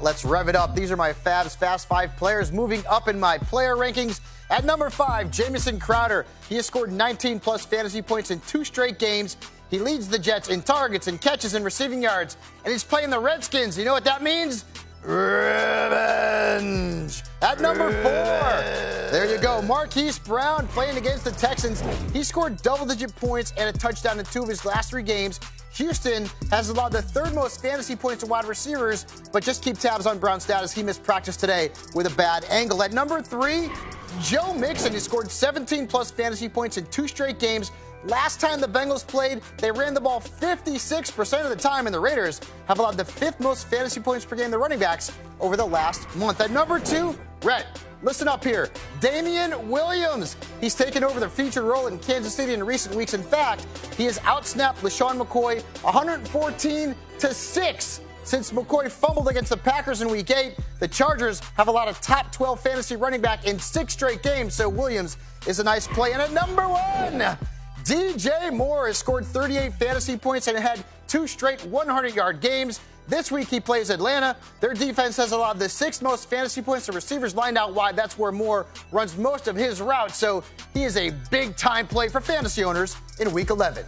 Let's rev it up. These are my Fab's Fast 5 players moving up in my player rankings. At number 5, Jameson Crowder. He has scored 19-plus fantasy points in 2 straight games. He leads the Jets in targets and catches and receiving yards. And he's playing the Redskins. You know what that means? Revenge. At number 4, there you go. Marquise Brown playing against the Texans. He scored double-digit points and a touchdown in 2 of his last 3 games. Houston has allowed the 3rd most fantasy points to wide receivers, but just keep tabs on Brown's status. He missed practice today with a bad ankle. At number 3, Joe Mixon. He scored 17-plus fantasy points in 2 straight games. Last time the Bengals played, they ran the ball 56% of the time, and the Raiders have allowed the 5th most fantasy points per game to running backs over the last month. At number 2, Rhett, listen up here. Damian Williams. He's taken over the featured role in Kansas City in recent weeks. In fact, he has outsnapped LaShawn McCoy 114-6. Since McCoy fumbled against the Packers in Week 8, the Chargers have allowed a top 12 fantasy running back in 6 straight games, so Williams is a nice play. And at number 1, DJ Moore has scored 38 fantasy points and had 2 straight 100-yard games. This week he plays Atlanta. Their defense has allowed the 6th most fantasy points to receivers lined out wide. That's where Moore runs most of his routes, so he is a big-time play for fantasy owners in Week 11.